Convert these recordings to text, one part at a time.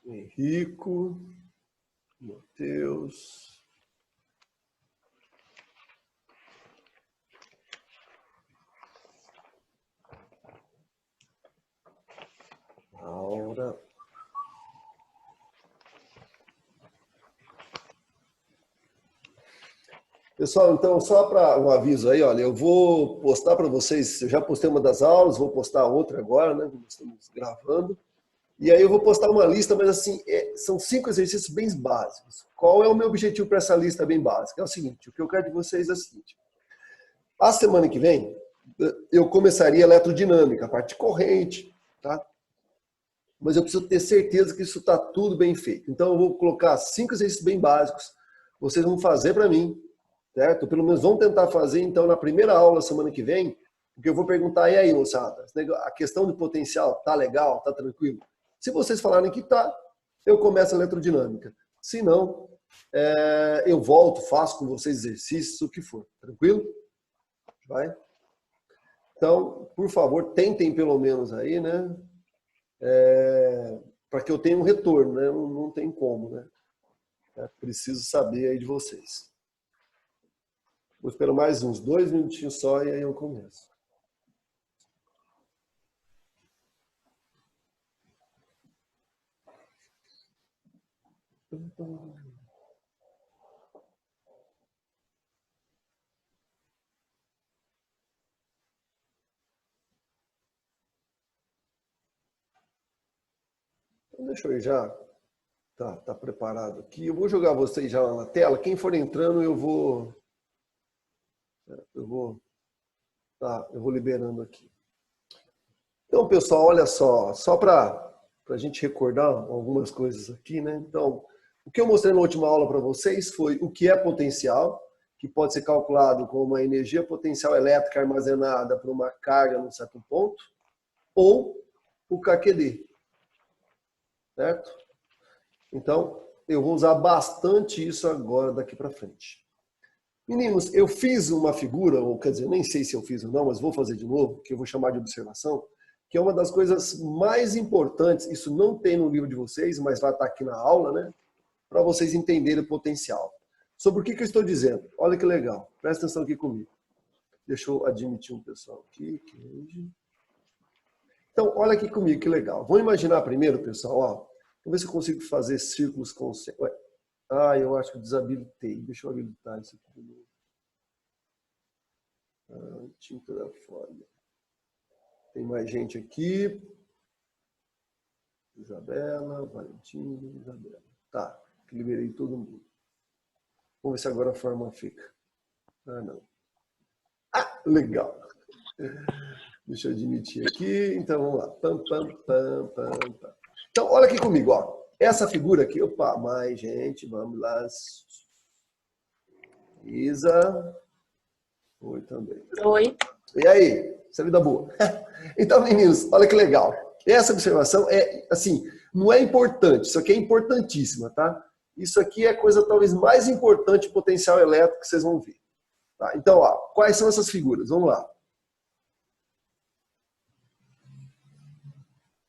Henrico, Matheus. Laura. Pessoal, então, só para um aviso aí, olha, eu vou postar para vocês, eu já postei uma das aulas, vou postar outra agora, né? Estamos gravando. E aí eu vou postar uma lista, mas assim, são 5 exercícios bem básicos. Qual é o meu objetivo para essa lista bem básica? É o seguinte, o que eu quero de vocês é o seguinte. A semana que vem, eu começaria eletrodinâmica, a parte de corrente, tá? Mas eu preciso ter certeza que isso está tudo bem feito. Então eu vou colocar 5 exercícios bem básicos, vocês vão fazer para mim, certo? Pelo menos vão tentar fazer, então, na primeira aula, semana que vem, porque eu vou perguntar, e aí, moçada, a questão de potencial tá legal, tá tranquilo? Se vocês falarem que tá, eu começo a eletrodinâmica. Se não, eu volto, faço com vocês exercícios, o que for. Tranquilo? Vai? Então, por favor, tentem pelo menos aí, né? Para que eu tenha um retorno, né? Não tem como, né? Preciso saber aí de vocês. Vou esperar mais uns 2 minutinhos só e aí eu começo. Então, deixa eu ir já. Tá preparado aqui. Eu vou jogar vocês já na tela. Quem for entrando, eu vou liberando aqui. Então, pessoal, olha só para a gente recordar algumas coisas aqui, né? Então, o que eu mostrei na última aula para vocês foi o que é potencial, que pode ser calculado como uma energia potencial elétrica armazenada por uma carga num certo ponto, ou o KQD, certo? Então, eu vou usar bastante isso agora daqui para frente. Meninos, eu fiz uma figura, ou quer dizer, nem sei se eu fiz ou não, mas vou fazer de novo, que eu vou chamar de observação, que é uma das coisas mais importantes, isso não tem no livro de vocês, mas vai estar aqui na aula, né? Para vocês entenderem o potencial. Sobre o que eu estou dizendo? Olha que legal, presta atenção aqui comigo. Deixa eu admitir um pessoal aqui. Então, olha aqui comigo, que legal. Vamos imaginar primeiro, pessoal, ó. Vamos ver se eu consigo fazer círculos concêntricos. Eu acho que eu desabilitei. Deixa eu habilitar isso aqui de novo. Tinta da folha. Tem mais gente aqui. Isabela, Valentina, Isabela. Tá, liberei todo mundo. Vamos ver se agora a forma fica. Não. Legal. Deixa eu admitir aqui. Então, vamos lá. Pam. Então, olha aqui comigo, ó. Essa figura aqui, opa, mais gente, vamos lá. Isa. Oi também. Oi. E aí? Essa vida boa. Então, meninos, olha que legal. Essa observação é, assim, não é importante, isso aqui é importantíssima, tá? Isso aqui é a coisa talvez mais importante, potencial elétrico que vocês vão ver. Tá? Então, ó, quais são essas figuras? Vamos lá.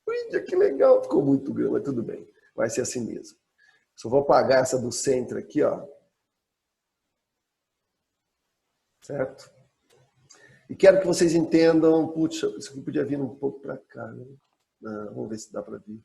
Ui, que legal, ficou muito grande, mas tudo bem. Vai ser assim mesmo. Só vou apagar essa do centro aqui, ó. Certo? E quero que vocês entendam, puxa, isso aqui podia vir um pouco para cá, né? Vamos ver se dá para vir.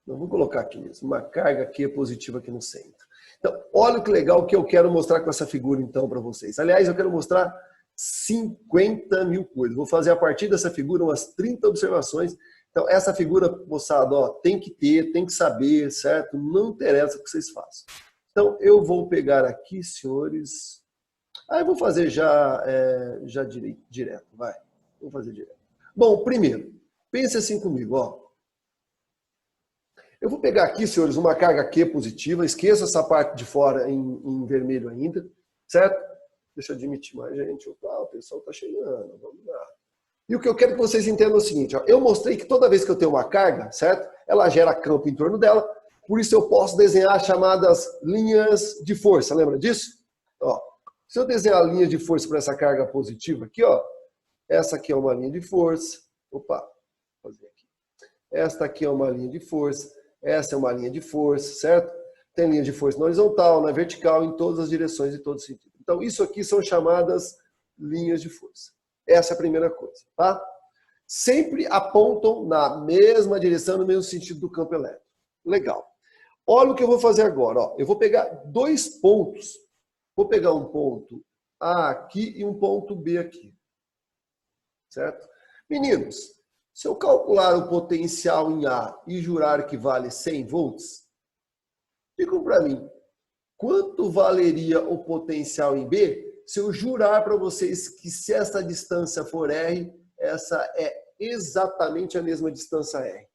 Não, vou colocar aqui mesmo, uma carga Q positiva aqui no centro. Então, olha que legal que eu quero mostrar com essa figura, então, para vocês. Aliás, eu quero mostrar 50 mil coisas. Vou fazer a partir dessa figura umas 30 observações. Então, essa figura, moçada, ó, tem que ter, tem que saber, certo? Não interessa o que vocês façam. Então, eu vou pegar aqui, senhores... eu vou fazer já direto, vai. Vou fazer direto. Bom, primeiro, pense assim comigo, ó. Eu vou pegar aqui, senhores, uma carga Q positiva, esqueça essa parte de fora em vermelho ainda, certo? Deixa eu admitir mais gente. Opa, o pessoal está chegando, vamos lá. E o que eu quero que vocês entendam é o seguinte, ó, eu mostrei que toda vez que eu tenho uma carga, certo? Ela gera campo em torno dela, por isso eu posso desenhar as chamadas linhas de força, lembra disso? Ó, se eu desenhar a linha de força para essa carga positiva aqui, ó, essa aqui é uma linha de força. Opa, vou fazer aqui. Esta aqui é uma linha de força. Essa é uma linha de força, certo? Tem linha de força na horizontal, na vertical, em todas as direções e todos os sentidos. Então, isso aqui são chamadas linhas de força. Essa é a primeira coisa, tá? Sempre apontam na mesma direção, no mesmo sentido do campo elétrico. Legal. Olha o que eu vou fazer agora. Ó. Eu vou pegar dois pontos. Vou pegar um ponto A aqui e um ponto B aqui. Certo? Meninos, se eu calcular o potencial em A e jurar que vale 100 volts, digam para mim, quanto valeria o potencial em B se eu jurar para vocês que se essa distância for R, essa é exatamente a mesma distância R?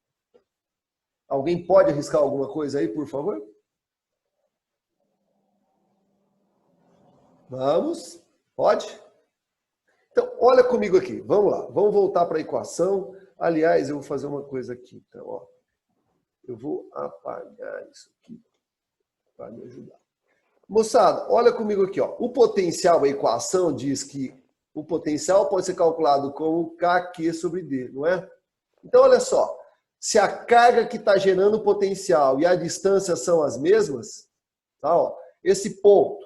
Alguém pode arriscar alguma coisa aí, por favor? Vamos? Pode? Então, olha comigo aqui. Vamos lá. Vamos voltar para a equação. Aliás, eu vou fazer uma coisa aqui. Então, ó, eu vou apagar isso aqui para me ajudar. Moçada, olha comigo aqui. Ó. O potencial, a equação diz que o potencial pode ser calculado como KQ sobre D, não é? Então, olha só. Se a carga que está gerando o potencial e a distância são as mesmas, tá, ó, esse ponto,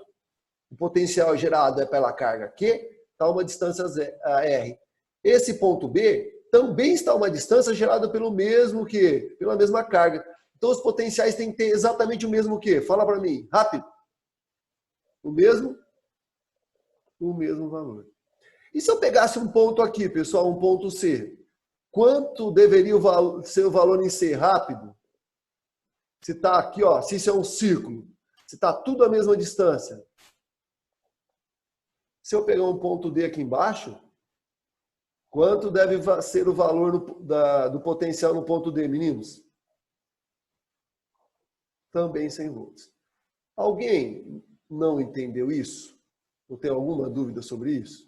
o potencial gerado é pela carga Q, está uma distância R. Esse ponto B também está uma distância gerada pelo mesmo Q, pela mesma carga. Então, os potenciais têm que ter exatamente o mesmo Q. Fala para mim, rápido. O mesmo valor. E se eu pegasse um ponto aqui, pessoal, um ponto C? Quanto deveria ser o valor em C? Rápido. Se está aqui, ó, se isso é um círculo, se está tudo à mesma distância. Se eu pegar um ponto D aqui embaixo, quanto deve ser o valor do potencial no ponto D, meninos? Também 100 volts. Alguém não entendeu isso? Ou tem alguma dúvida sobre isso?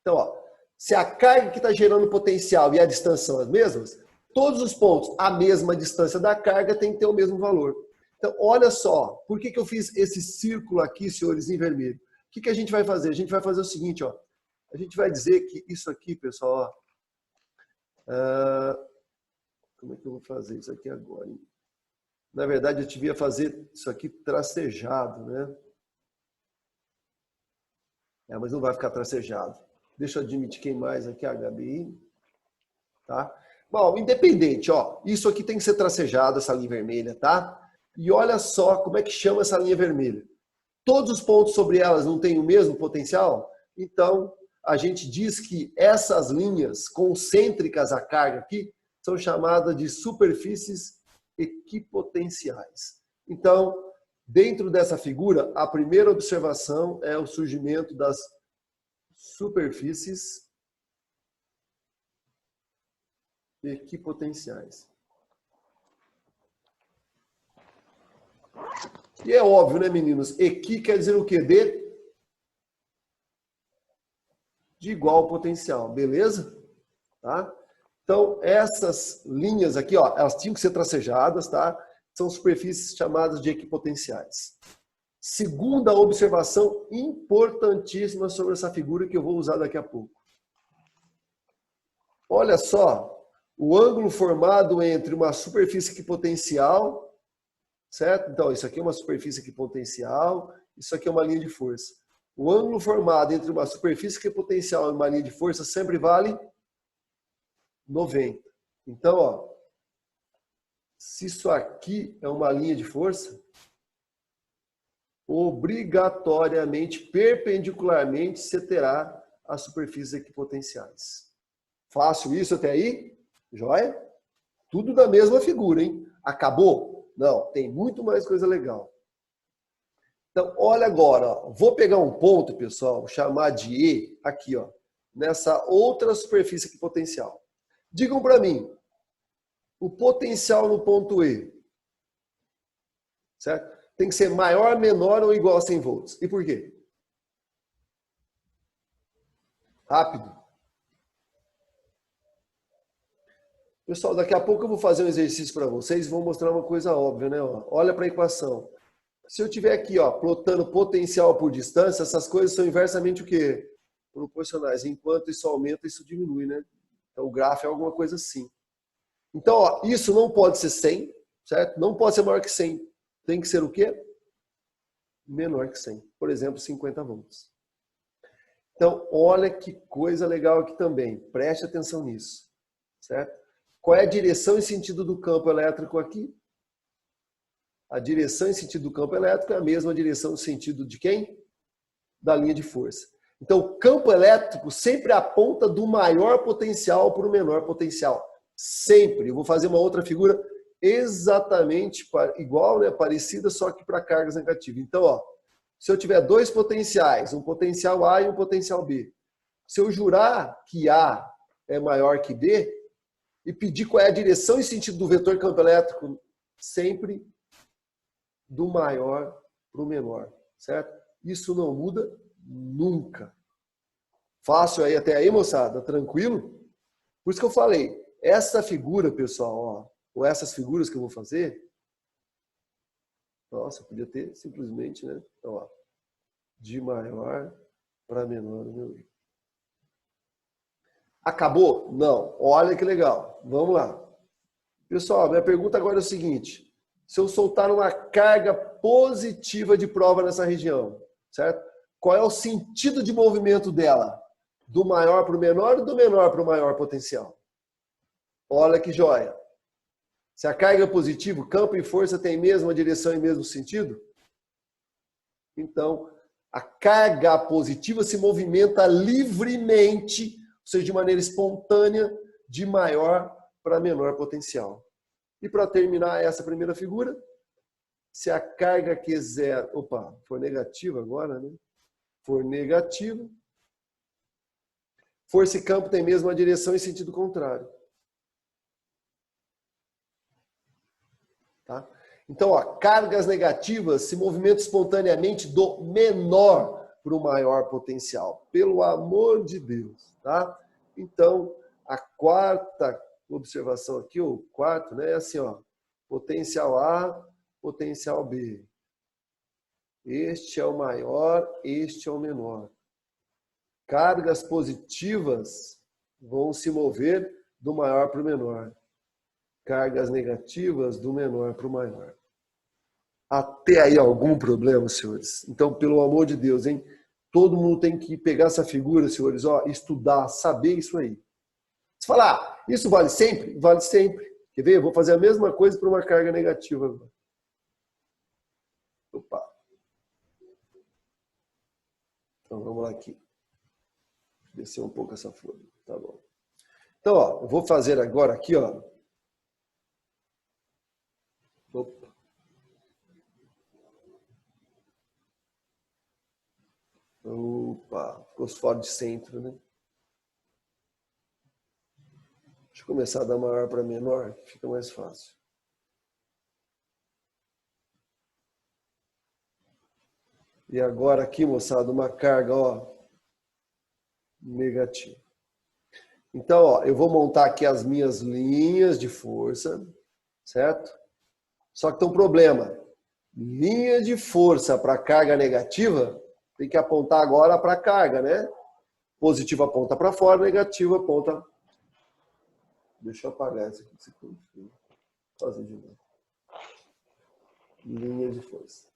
Então, ó, se a carga que está gerando potencial e a distância são as mesmas, todos os pontos à mesma distância da carga tem que ter o mesmo valor. Então, olha só, por que eu fiz esse círculo aqui, senhores, em vermelho? O que a gente vai fazer? A gente vai fazer o seguinte, ó. A gente vai dizer que isso aqui, pessoal, ó, como é que eu vou fazer isso aqui agora? Hein? Na verdade, eu devia fazer isso aqui tracejado, né? Mas não vai ficar tracejado. Deixa eu admitir quem mais aqui, HBI. Tá? Bom, independente, ó. Isso aqui tem que ser tracejado, essa linha vermelha, tá? E olha só como é que chama essa linha vermelha. Todos os pontos sobre elas não têm o mesmo potencial? Então, a gente diz que essas linhas concêntricas à carga aqui são chamadas de superfícies equipotenciais. Então, dentro dessa figura, a primeira observação é o surgimento das superfícies equipotenciais. E é óbvio, né, meninos? Equi quer dizer o quê? De igual potencial, beleza? Tá? Então, essas linhas aqui, ó, elas tinham que ser tracejadas, tá? São superfícies chamadas de equipotenciais. Segunda observação importantíssima sobre essa figura que eu vou usar daqui a pouco. Olha só, o ângulo formado entre uma superfície equipotencial, certo? Então, isso aqui é uma superfície equipotencial, isso aqui é uma linha de força. O ângulo formado entre uma superfície equipotencial e uma linha de força sempre vale 90. Então, ó, se isso aqui é uma linha de força, obrigatoriamente, perpendicularmente, você terá as superfícies equipotenciais. Fácil isso até aí? Joia? Tudo da mesma figura, hein? Acabou? Não, tem muito mais coisa legal. Então, olha agora, ó. Vou pegar um ponto, pessoal, chamar de E, aqui, ó, nessa outra superfície equipotencial. Digam para mim, o potencial no ponto E, certo? Tem que ser maior, menor ou igual a 100 volts. E por quê? Rápido. Pessoal, daqui a pouco eu vou fazer um exercício para vocês e vou mostrar uma coisa óbvia, né? Olha para a equação. Se eu tiver aqui, ó, plotando potencial por distância, essas coisas são inversamente o quê? Proporcionais. Enquanto isso aumenta, isso diminui, né? Então o grafo é alguma coisa assim. Então, ó, isso não pode ser 100, certo? Não pode ser maior que 100. Tem que ser o quê? Menor que 100. Por exemplo, 50 volts. Então, olha que coisa legal aqui também. Preste atenção nisso, certo? Qual é a direção e sentido do campo elétrico aqui? A direção e sentido do campo elétrico é a mesma direção e sentido de quem? Da linha de força. Então, o campo elétrico sempre aponta do maior potencial para o menor potencial. Sempre. Eu vou fazer uma outra figura exatamente igual, né? Parecida, só que para cargas negativas. Então, ó, se eu tiver dois potenciais, um potencial A e um potencial B, se eu jurar que A é maior que B e pedir qual é a direção e sentido do vetor campo elétrico, sempre do maior para o menor, certo? Isso não muda nunca. Fácil aí até aí, moçada? Tranquilo? Por isso que eu falei, essa figura, pessoal, ó, ou essas figuras que eu vou fazer, nossa, podia ter simplesmente, né? Então, ó, de maior para menor no meu I. Acabou? Não. Olha que legal. Vamos lá. Pessoal, minha pergunta agora é o seguinte. Se eu soltar uma carga positiva de prova nessa região, certo? Qual é o sentido de movimento dela? Do maior para o menor ou do menor para o maior potencial? Olha que joia. Se a carga é positiva, campo e força têm mesma direção e mesmo sentido? Então, a carga positiva se movimenta livremente, ou seja, de maneira espontânea, de maior para menor potencial. E para terminar essa primeira figura, se a carga quiser, for negativa agora, né? For negativa, força e campo têm mesma direção em sentido contrário. Tá? Então, ó, cargas negativas se movimentam espontaneamente do menor para o maior potencial. Pelo amor de Deus. Tá? Então, a quarta observação aqui, o quarto, né, é assim, ó, potencial A, potencial B. Este é o maior, este é o menor. Cargas positivas vão se mover do maior para o menor. Cargas negativas do menor para o maior. Até aí algum problema, senhores? Então, pelo amor de Deus, hein? Todo mundo tem que pegar essa figura, senhores, ó, estudar, saber isso aí. Você fala, isso vale sempre? Vale sempre. Quer ver? Eu vou fazer a mesma coisa para uma carga negativa agora. Opa. Então, vamos lá aqui. Descer um pouco essa folha. Tá bom. Então, ó, eu vou fazer agora aqui, ó. Opa. Opa, ficou fora de centro, né? Deixa eu começar a dar maior para menor, fica mais fácil. E agora aqui, moçada, uma carga, ó, negativa. Então, ó, eu vou montar aqui as minhas linhas de força, certo? Só que tem um problema. Linha de força para carga negativa tem que apontar agora para a carga, né? Positiva aponta para fora, negativa aponta. Deixa eu apagar essa aqui. Vou fazer de novo. Linha de força.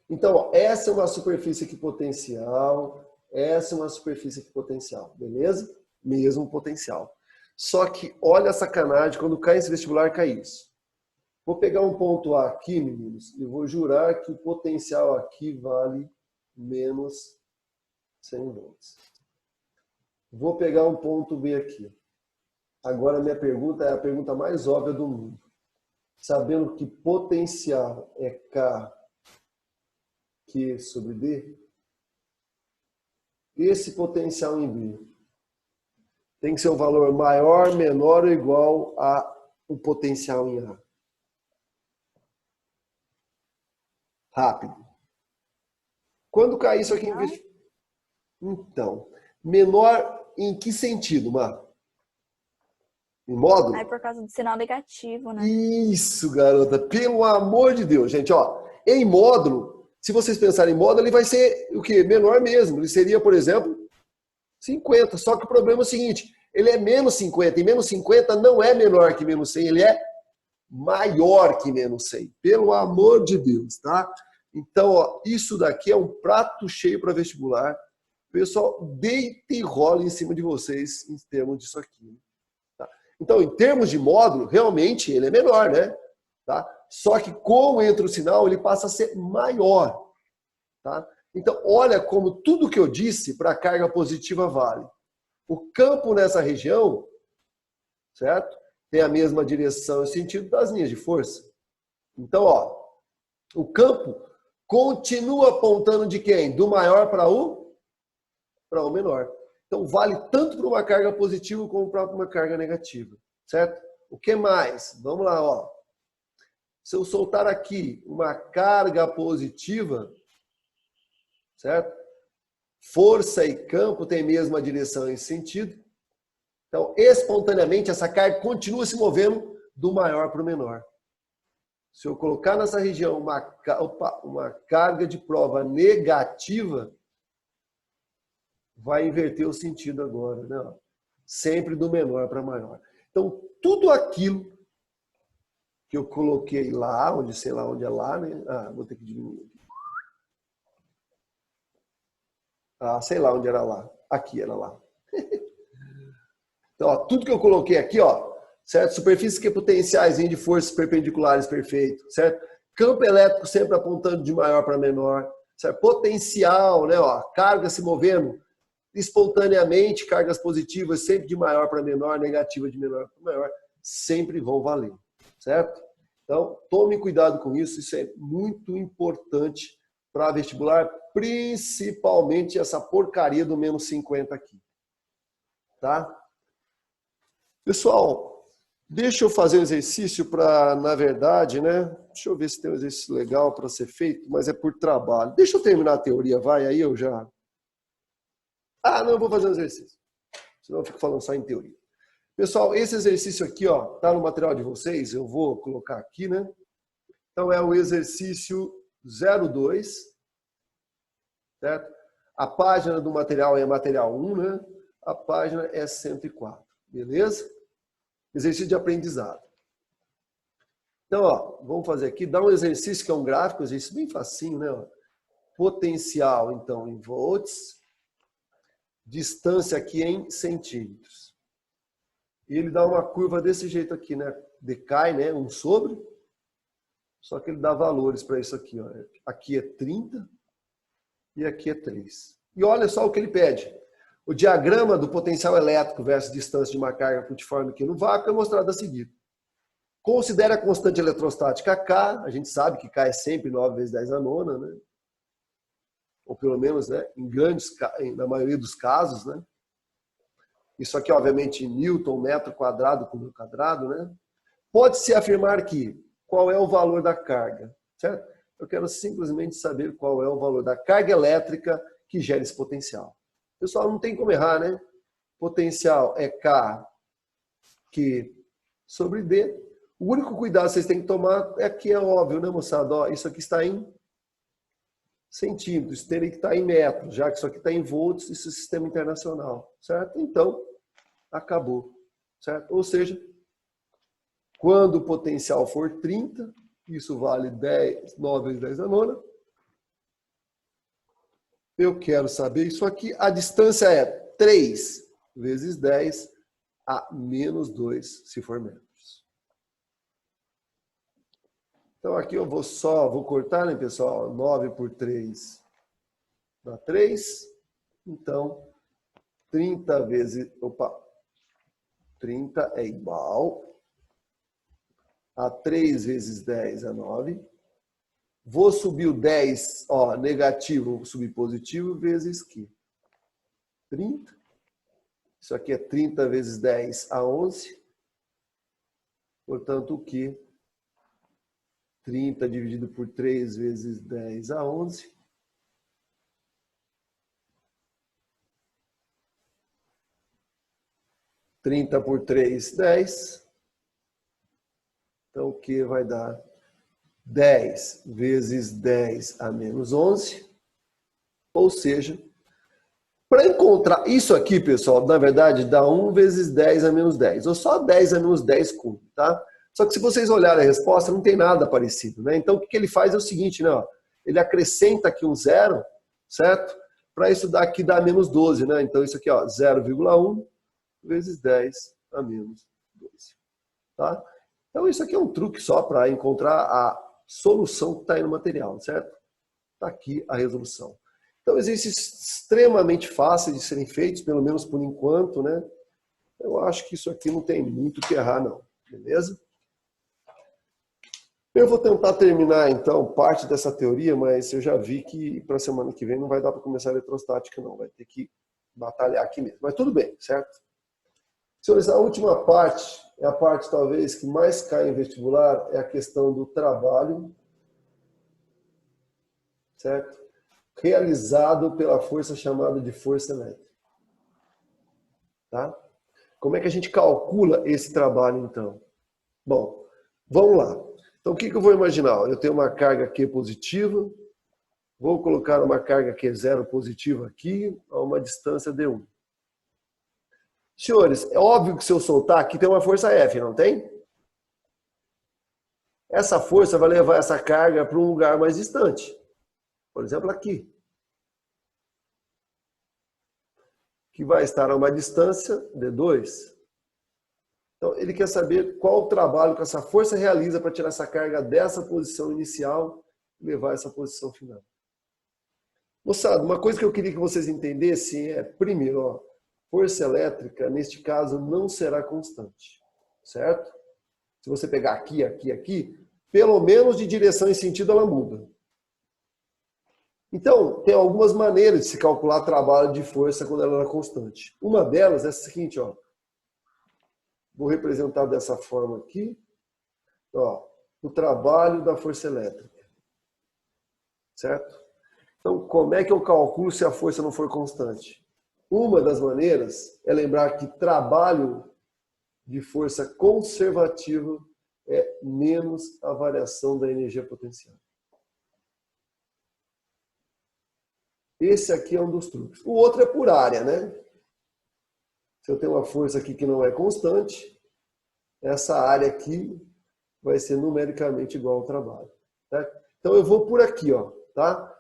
Então, ó, essa é uma superfície aqui potencial, essa é uma superfície aqui potencial, beleza? Mesmo potencial. Só que olha a sacanagem, quando cai esse vestibular, cai isso. Vou pegar um ponto A aqui, meninos, e vou jurar que o potencial aqui vale menos 100 volts. Vou pegar um ponto B aqui. Agora, a minha pergunta é a pergunta mais óbvia do mundo. Sabendo que potencial é K Q sobre D, esse potencial em B tem que ser um valor maior, menor ou igual ao potencial em A. Rápido. Quando cair isso aqui em... Então, menor em que sentido, Mar? Em módulo? Aí por causa do sinal negativo, né? Isso, garota. Pelo amor de Deus, gente, ó. Em módulo, se vocês pensarem em módulo, ele vai ser o quê? Menor mesmo. Ele seria, por exemplo, 50. Só que o problema é o seguinte, ele é menos 50. E menos 50 não é menor que menos 100, ele é maior que menos 100. Pelo amor de Deus, tá? Então, ó, isso daqui é um prato cheio para vestibular. Pessoal, deita e rola em cima de vocês em termos disso aqui. Tá? Então, em termos de módulo, realmente ele é menor, né? Tá? Só que com entra o sinal, ele passa a ser maior. Tá? Então, olha como tudo que eu disse para a carga positiva vale. O campo nessa região, certo? Tem a mesma direção e sentido das linhas de força. Então, ó, o campo continua apontando de quem? Do maior para o menor. Então, vale tanto para uma carga positiva como para uma carga negativa, certo? O que mais? Vamos lá, ó. Se eu soltar aqui uma carga positiva, certo? Força e campo têm a mesma direção e sentido. Então, espontaneamente, essa carga continua se movendo do maior para o menor. Se eu colocar nessa região uma carga de prova negativa, vai inverter o sentido agora, né? Sempre do menor para maior. Então, tudo aquilo que eu coloquei lá, onde sei lá onde é lá, né? Ah, vou ter que diminuir. Ah, sei lá onde era lá. Aqui era lá. Então, ó, tudo que eu coloquei aqui, ó, certo? Superfícies que potenciais de forças perpendiculares, perfeito, certo? Campo elétrico sempre apontando de maior para menor, certo? Potencial, né? Ó, carga se movendo espontaneamente, cargas positivas sempre de maior para menor, negativa de menor para maior, sempre vão valer, certo? Então, tome cuidado com isso, isso é muito importante para vestibular, principalmente essa porcaria do menos 50 aqui, tá? Pessoal, deixa eu fazer um exercício para, na verdade, né? Deixa eu ver se tem um exercício legal para ser feito, mas é por trabalho. Deixa eu terminar a teoria, vai, aí eu já... Ah, não, eu vou fazer um exercício. Senão eu fico falando só em teoria. Pessoal, esse exercício aqui, ó, tá no material de vocês, eu vou colocar aqui, né? Então é o exercício 02, certo? A página do material é material 1, né? A página é 104, beleza? Exercício de aprendizado. Então, ó, vamos fazer aqui, dá um exercício que é um gráfico, exercício bem facinho, né? Ó. Potencial, então, em volts, distância aqui em centímetros. E ele dá uma curva desse jeito aqui, né? Decai, né? Um sobre, só que ele dá valores para isso aqui, ó. Aqui é 30 e aqui é 3. E olha só o que ele pede. O diagrama do potencial elétrico versus distância de uma carga putiforme aqui no vácuo é mostrado a seguir. Considere a constante eletrostática K, a gente sabe que K é sempre 9 vezes 10 a nona, né? Ou pelo menos, né, na maioria dos casos, né? Isso aqui, obviamente, Newton, metro quadrado por metro quadrado, né? Pode-se afirmar que qual é o valor da carga, certo? Eu quero simplesmente saber qual é o valor da carga elétrica que gera esse potencial. Pessoal, não tem como errar, né? Potencial é K Q sobre D. O único cuidado que vocês têm que tomar é que é óbvio, né, moçada? Ó, isso aqui está em centímetros, teria que estar em metros, já que isso aqui está em volts, isso é sistema internacional, certo? Então, acabou, certo? Ou seja, quando o potencial for 30, isso vale 9 vezes 10 a nona, eu quero saber isso aqui, a distância é 3 vezes 10 a menos 2, se for metros. Então aqui eu vou cortar, né, pessoal? 9 por 3 dá 3. Então, 30 vezes... Opa! 30 é igual a 3 vezes 10 é 9. Vou subir o 10, ó, negativo, vou subir positivo, vezes Q. 30. Isso aqui é 30 vezes 10 a 11. Portanto, o Q... 30 dividido por 3 vezes 10 a 11. Trinta por 3, 10. Então, o que vai dar? 10 vezes 10 a menos 11. Ou seja, para encontrar isso aqui, pessoal, na verdade, dá 1 vezes 10 a menos 10. Ou só 10 a menos 10 cubo, tá? Só que se vocês olharem a resposta, não tem nada parecido, né? Então, o que ele faz é o seguinte, né? Ele acrescenta aqui um zero, certo? Para isso daqui dá menos 12, né? Então, isso aqui, ó, 0,1 vezes 10 a menos 12. Tá? Então, isso aqui é um truque só para encontrar a solução que está aí no material, certo? Está aqui a resolução. Então, exercícios extremamente fáceis de serem feitos, pelo menos por enquanto, né? Eu acho que isso aqui não tem muito o que errar, não. Beleza? Eu vou tentar terminar, então, parte dessa teoria, mas eu já vi que para a semana que vem não vai dar para começar a eletrostática, não. Vai ter que batalhar aqui mesmo. Mas tudo bem, certo? Senhores, a última parte é a parte, talvez, que mais cai em vestibular, é a questão do trabalho, certo? Realizado pela força chamada de força elétrica. Tá? Como é que a gente calcula esse trabalho, então? Bom, vamos lá. Então, o que eu vou imaginar? Eu tenho uma carga Q positiva, vou colocar uma carga Q0 positiva aqui, a uma distância D1. Senhores, é óbvio que se eu soltar, aqui tem uma força F, não tem? Essa força vai levar essa carga para um lugar mais distante. Por exemplo, aqui. Que vai estar a uma distância D2. Então, ele quer saber qual o trabalho que essa força realiza para tirar essa carga dessa posição inicial e levar essa posição final. Moçada, uma coisa que eu queria que vocês entendessem é, primeiro, ó, força elétrica, neste caso, não será constante, certo? Se você pegar aqui, aqui, aqui, pelo menos de direção e sentido ela muda. Então, tem algumas maneiras de se calcular trabalho de força quando ela é constante. Uma delas é a seguinte, ó. Vou representar dessa forma aqui, ó, o trabalho da força elétrica, certo? Então, como é que eu calculo se a força não for constante? Uma das maneiras é lembrar que trabalho de força conservativa é menos a variação da energia potencial. Esse aqui é um dos truques. O outro é por área, né? Se eu tenho uma força aqui que não é constante, essa área aqui vai ser numericamente igual ao trabalho. Tá? Então eu vou por aqui, ó, tá?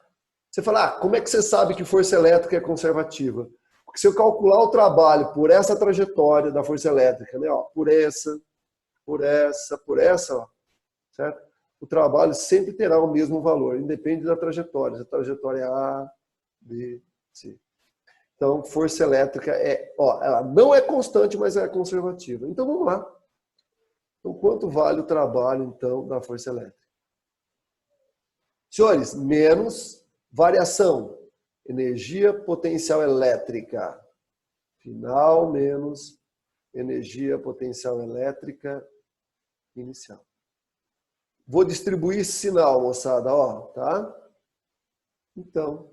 Você fala, como é que você sabe que força elétrica é conservativa? Porque se eu calcular o trabalho por essa trajetória da força elétrica, né, ó, por essa, ó, certo? O trabalho sempre terá o mesmo valor, independe da trajetória. Se a trajetória é A, B, C. Então, força elétrica ela não é constante, mas é conservativa. Então, vamos lá. Então, quanto vale o trabalho, então, da força elétrica? Senhores, menos variação. Energia potencial elétrica. Final menos energia potencial elétrica inicial. Vou distribuir esse sinal, moçada, ó, tá? Então,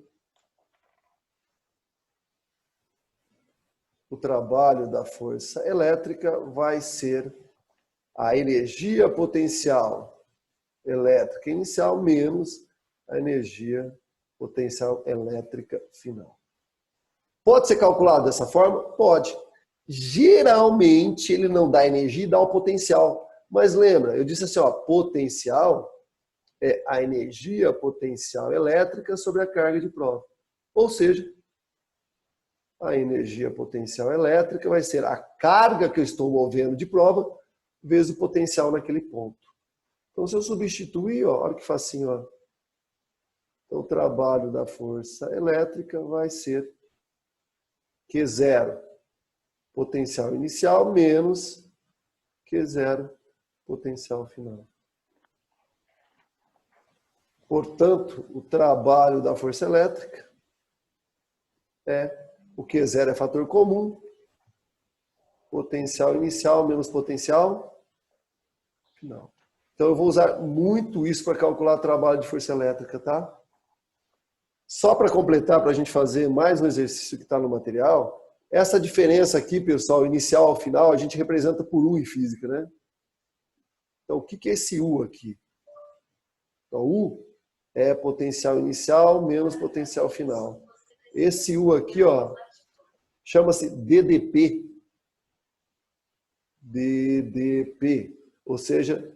o trabalho da força elétrica vai ser a energia potencial elétrica inicial menos a energia potencial elétrica final. Pode ser calculado dessa forma? Pode. Geralmente ele não dá energia e dá o potencial. Mas lembra, eu disse assim, ó, potencial é a energia potencial elétrica sobre a carga de prova. Ou seja, a energia potencial elétrica vai ser a carga que eu estou movendo de prova vezes o potencial naquele ponto. Então, se eu substituir, ó, olha que facinho, ó. Então, o trabalho da força elétrica vai ser Q0, potencial inicial, menos Q0, potencial final. Portanto, o trabalho da força elétrica o Q0 é fator comum, potencial inicial menos potencial final. Então, eu vou usar muito isso para calcular o trabalho de força elétrica, tá? Só para completar, para a gente fazer mais um exercício que está no material, essa diferença aqui, pessoal, inicial ao final, a gente representa por U em física, né? Então, o que é esse U aqui? Então, U é potencial inicial menos potencial final. Esse U aqui, ó, chama-se DDP. DDP. Ou seja,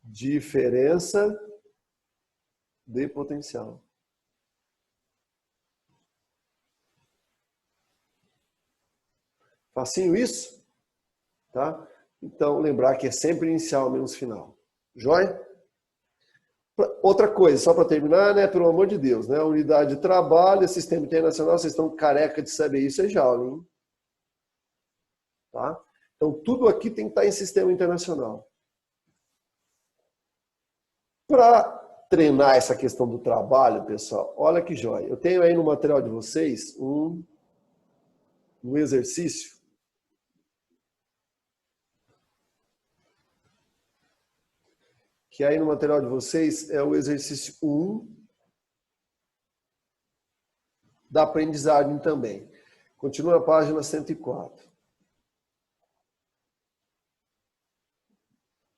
diferença de potencial. Facinho isso? Tá? Então, lembrar que é sempre inicial menos final. Joia? Outra coisa, só para terminar, né? Pelo amor de Deus, né? Unidade de trabalho, sistema internacional, vocês estão careca de saber isso, é Joule, hein? Tá? Então, tudo aqui tem que estar em sistema internacional. Para treinar essa questão do trabalho, pessoal, olha que joia. Eu tenho aí no material de vocês um exercício. Que aí no material de vocês é o exercício 1 da aprendizagem também. Continua a página 104.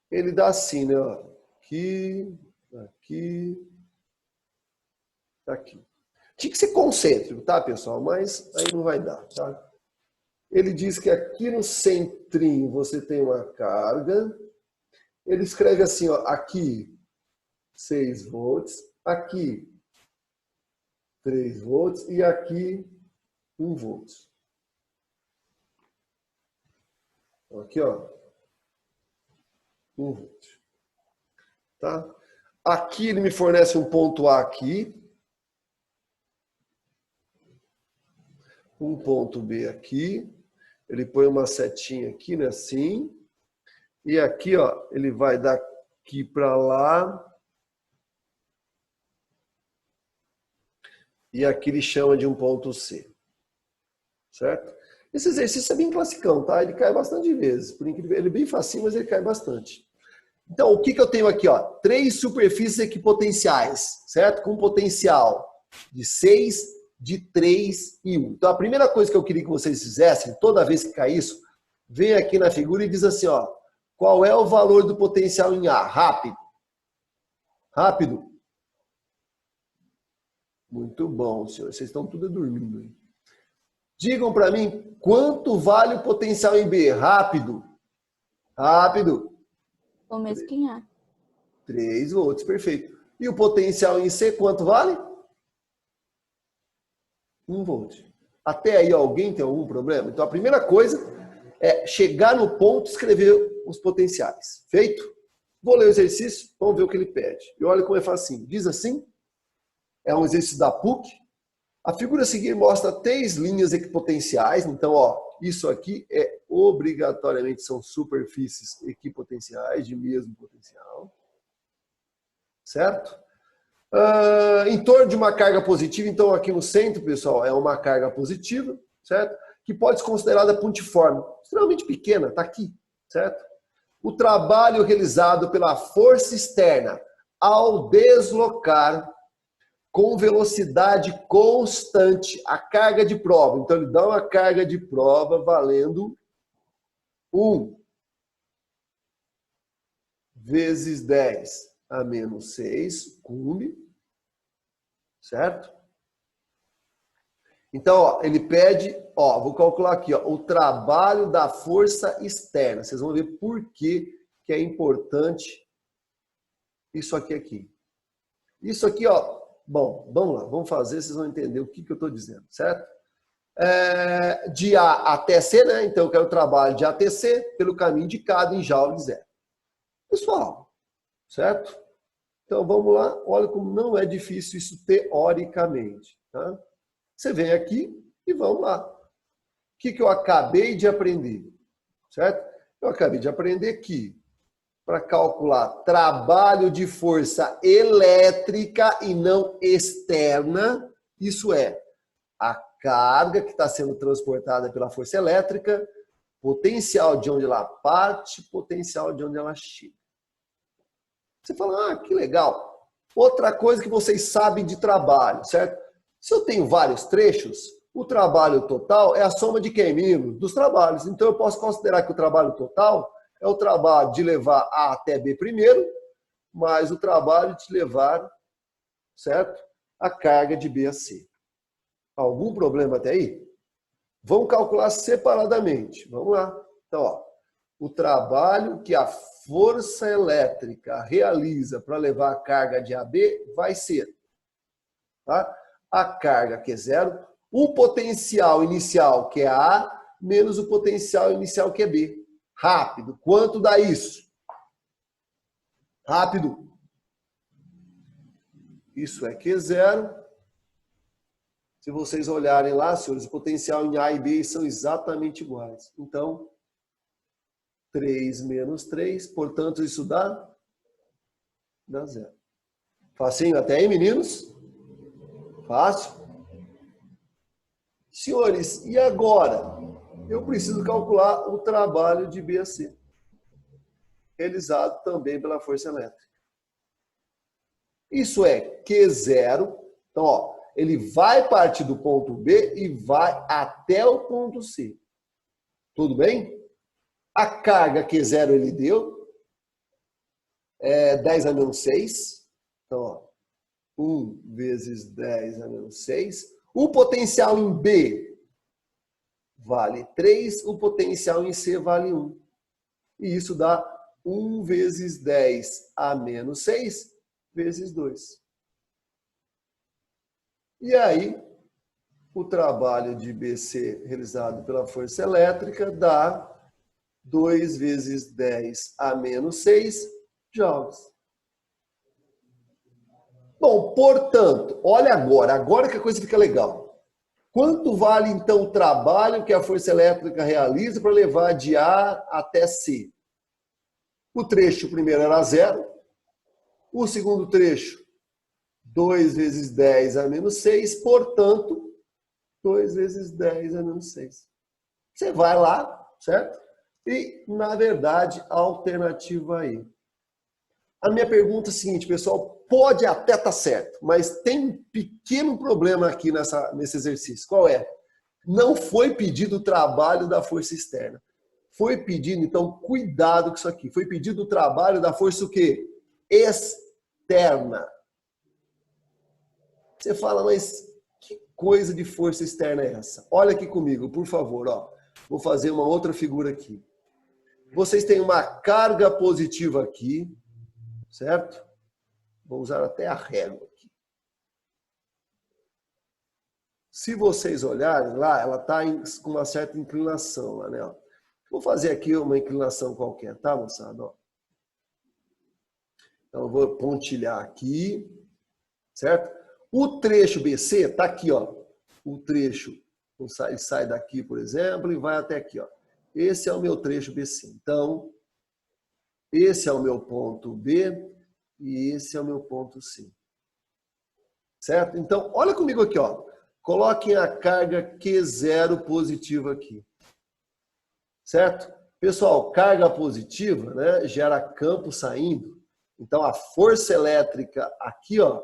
Ele dá assim, né? Aqui, aqui, aqui. Tinha que ser concêntrico, tá, pessoal? Mas aí não vai dar, tá? Ele diz que aqui no centrinho você tem uma carga. Ele escreve assim, ó, aqui 6 volts, aqui 3 volts e aqui 1 volts. Aqui, ó, 1 volt. Tá? Aqui ele me fornece um ponto A aqui, um ponto B aqui, ele põe uma setinha aqui, né, assim, e aqui, ó, ele vai daqui para lá, e aqui ele chama de um ponto C, certo? Esse exercício é bem classicão, tá? Ele cai bastante vezes, por incrível, ele é bem facinho, mas ele cai bastante. Então, o que eu tenho aqui, ó? 3 superfícies equipotenciais, certo? Com potencial de 6, de 3 e 1. Então, a primeira coisa que eu queria que vocês fizessem, toda vez que cai isso, vem aqui na figura e diz assim, ó, qual é o valor do potencial em A? Rápido. Rápido. Muito bom, senhores. Vocês estão tudo dormindo aí. Digam para mim, quanto vale o potencial em B? Rápido. Rápido. O mesmo que em A. 3 volts, perfeito. E o potencial em C, quanto vale? 1 volt. Até aí alguém tem algum problema? Então a primeira coisa é chegar no ponto e escrever os potenciais. Feito? Vou ler o exercício, vamos ver o que ele pede. E olha como é facinho. Diz assim, é um exercício da PUC. A figura a seguir mostra 3 linhas equipotenciais. Então, ó, isso aqui é obrigatoriamente são superfícies equipotenciais de mesmo potencial. Certo? Em torno de uma carga positiva, então aqui no centro, pessoal, é uma carga positiva, certo? Que pode ser considerada pontiforme, extremamente pequena, está aqui, certo? O trabalho realizado pela força externa ao deslocar com velocidade constante a carga de prova. Então ele dá uma carga de prova valendo 1 vezes 10 a menos 6 coulomb, certo? Então, ó, ele pede, ó, vou calcular aqui, ó, o trabalho da força externa. Vocês vão ver por que é importante isso aqui. Isso aqui, ó, bom, vamos lá, vamos fazer, vocês vão entender o que eu estou dizendo, certo? De A até C, né? Então eu quero o trabalho de A até C pelo caminho indicado em Joule zero. Pessoal, certo? Então vamos lá, olha como não é difícil isso teoricamente, tá? Você vem aqui e vamos lá. O que eu acabei de aprender, certo? Eu acabei de aprender que para calcular trabalho de força elétrica e não externa, isso é a carga que está sendo transportada pela força elétrica, potencial de onde ela parte, potencial de onde ela chega. Você fala, ah, que legal. Outra coisa que vocês sabem de trabalho, certo? Se eu tenho vários trechos, o trabalho total é a soma de quem, menino? Dos trabalhos. Então eu posso considerar que o trabalho total é o trabalho de levar A até B primeiro, mais o trabalho de levar, certo? A carga de B a C. Algum problema até aí? Vamos calcular separadamente. Vamos lá. Então, ó, o trabalho que a força elétrica realiza para levar a carga de AB vai ser, tá? A carga, que é 0, o potencial inicial, que é A, menos o potencial inicial, que é B. Rápido. Quanto dá isso? Rápido. Isso é Q0. Se vocês olharem lá, senhores, o potencial em A e B são exatamente iguais. Então, 3 menos 3, portanto, isso dá 0. Facinho até aí, meninos? Fácil. Senhores, e agora? Eu preciso calcular o trabalho de B a C, realizado também pela força elétrica. Isso é Q0. Então, ó, ele vai partir do ponto B e vai até o ponto C. Tudo bem? A carga Q0 ele deu. 10 a menos 6. Então, ó, 1 vezes 10 a menos 6. O potencial em B vale 3. O potencial em C vale 1. E isso dá 1 vezes 10 a menos 6 vezes 2. E aí, o trabalho de BC realizado pela força elétrica dá 2 vezes 10 a menos 6 joules. Bom, portanto, olha agora que a coisa fica legal. Quanto vale, então, o trabalho que a força elétrica realiza para levar de A até C? O trecho primeiro era 0. O segundo trecho, 2 vezes 10 a menos 6, portanto, 2 vezes 10 a menos 6. Você vai lá, certo? E, na verdade, a alternativa aí. A minha pergunta é a seguinte, pessoal, pode até estar certo, mas tem um pequeno problema aqui nesse exercício. Qual é? Não foi pedido o trabalho da força externa. Foi pedido, então, cuidado com isso aqui. Foi pedido o trabalho da força o quê? Externa. Você fala, mas que coisa de força externa é essa? Olha aqui comigo, por favor. Ó. Vou fazer uma outra figura aqui. Vocês têm uma carga positiva aqui, certo? Vou usar até a régua aqui. Se vocês olharem lá, ela está com uma certa inclinação lá, né? Vou fazer aqui uma inclinação qualquer, tá, moçada? Ó. Então, eu vou pontilhar aqui, certo? O trecho BC está aqui, ó. O trecho sai daqui, por exemplo, e vai até aqui, ó. Esse é o meu trecho BC. Então, esse é o meu ponto B e esse é o meu ponto C. Certo? Então, olha comigo aqui, ó. Coloquem a carga Q0 positiva aqui. Certo? Pessoal, carga positiva, né, gera campo saindo. Então, a força elétrica aqui, ó.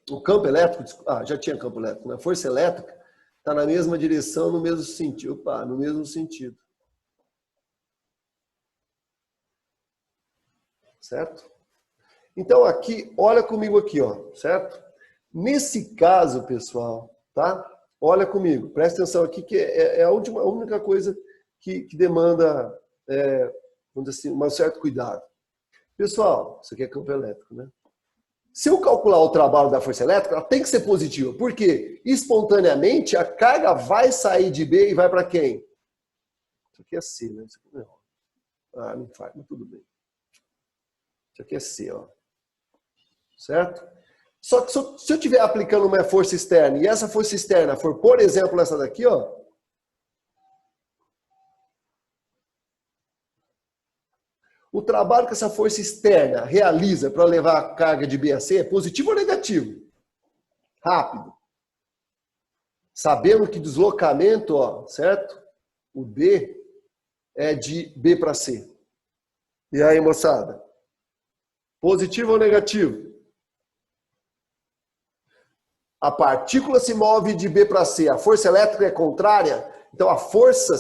O campo elétrico, já tinha campo elétrico, né? A força elétrica está na mesma direção, no mesmo sentido. Opa, no mesmo sentido. Certo? Então, aqui, olha comigo aqui, ó, certo? Nesse caso, pessoal, tá? Olha comigo, presta atenção aqui, que é a única coisa que demanda, vamos dizer assim, um certo cuidado. Pessoal, isso aqui é campo elétrico, né? Se eu calcular o trabalho da força elétrica, ela tem que ser positiva. Por quê? Espontaneamente, a carga vai sair de B e vai para quem? Isso aqui é C, né? Isso aqui não. Não faz, mas tudo bem. Isso aqui é C, ó. Certo? Só que se eu estiver aplicando uma força externa e essa força externa for, por exemplo, essa daqui, ó. O trabalho que essa força externa realiza para levar a carga de B a C é positivo ou negativo? Rápido. Sabendo que deslocamento, ó, certo? O D é de B para C. E aí, moçada? Positivo ou negativo? A partícula se move de B para C. A força elétrica é contrária. Então, a força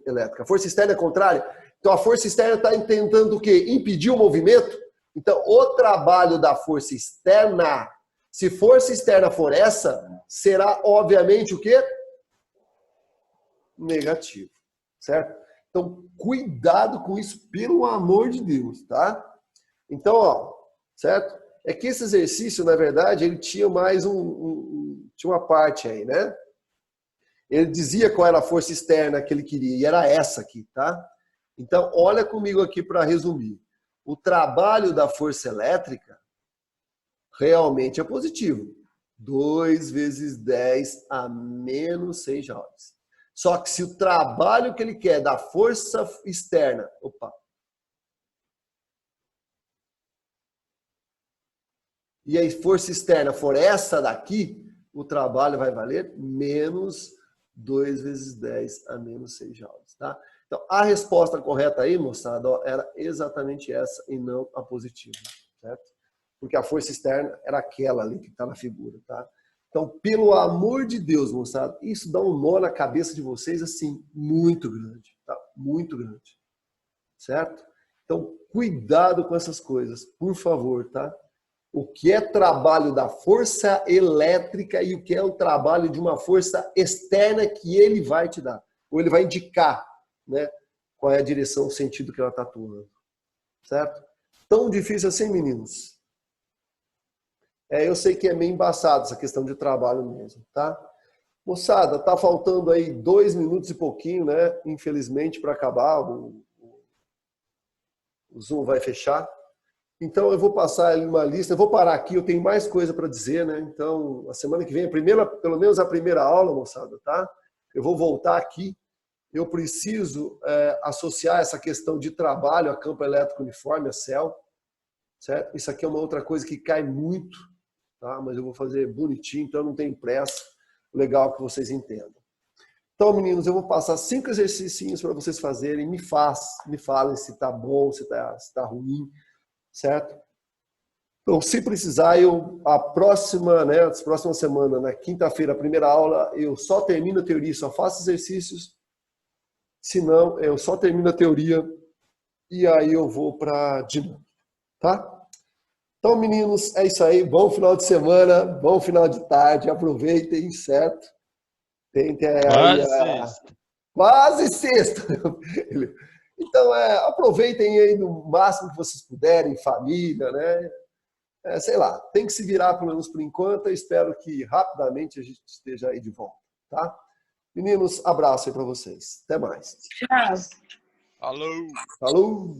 elétrica. A força externa é contrária. Então, a força externa está tentando o quê? Impedir o movimento. Então, o trabalho da força externa, se força externa for essa, será, obviamente, o quê? negativo, certo? Então, cuidado com isso, pelo amor de Deus, tá? Então, ó, certo? É que esse exercício, na verdade, ele tinha mais tinha uma parte aí, né? Ele dizia qual era a força externa que ele queria, e era essa aqui, tá? Então, olha comigo aqui para resumir. O trabalho da força elétrica realmente é positivo. 2 vezes 10 a menos 6 joules. Só que se o trabalho que ele quer da força externa... Opa! E a força externa for essa daqui, o trabalho vai valer menos 2 vezes 10 a menos 6 joules, tá? Então, a resposta correta aí, moçada, ó, era exatamente essa e não a positiva, certo? Porque a força externa era aquela ali que está na figura, tá? Então, pelo amor de Deus, moçada, isso dá um nó na cabeça de vocês, assim, muito grande, tá? Muito grande, certo? Então, cuidado com essas coisas, por favor, tá? O que é trabalho da força elétrica e o que é o trabalho de uma força externa que ele vai te dar, ou ele vai indicar, né? Qual é a direção, o sentido que ela está atuando, certo? Tão difícil assim, meninos? Eu sei que é meio embaçado essa questão de trabalho mesmo, tá? Moçada, tá faltando aí 2 minutos e pouquinho, né? Infelizmente, para acabar, o Zoom vai fechar. Então, eu vou passar uma lista, eu vou parar aqui, eu tenho mais coisa para dizer, né? Então, a semana que vem, pelo menos a primeira aula, moçada, tá? Eu vou voltar aqui. Eu preciso associar essa questão de trabalho a campo elétrico uniforme, a CEL, certo? Isso aqui é uma outra coisa que cai muito, tá? Mas eu vou fazer bonitinho, então não tem pressa. Legal que vocês entendam. Então, meninos, eu vou passar 5 exercícios para vocês fazerem. Me falem se tá bom, se tá ruim, certo? Então, se precisar, a próxima semana, na quinta-feira, a primeira aula, eu só termino a teoria, só faço exercícios. Se não, eu só termino a teoria e aí eu vou para dinâmica, tá? Então, meninos, é isso aí. Bom final de semana, bom final de tarde. Aproveitem, certo? Tentem aí quase sexta. Então, aproveitem aí no máximo que vocês puderem, família, né? Sei lá, tem que se virar pelo menos por enquanto. Eu espero que rapidamente a gente esteja aí de volta, tá? Meninos, abraço aí para vocês. Até mais. Tchau. Falou! Falou!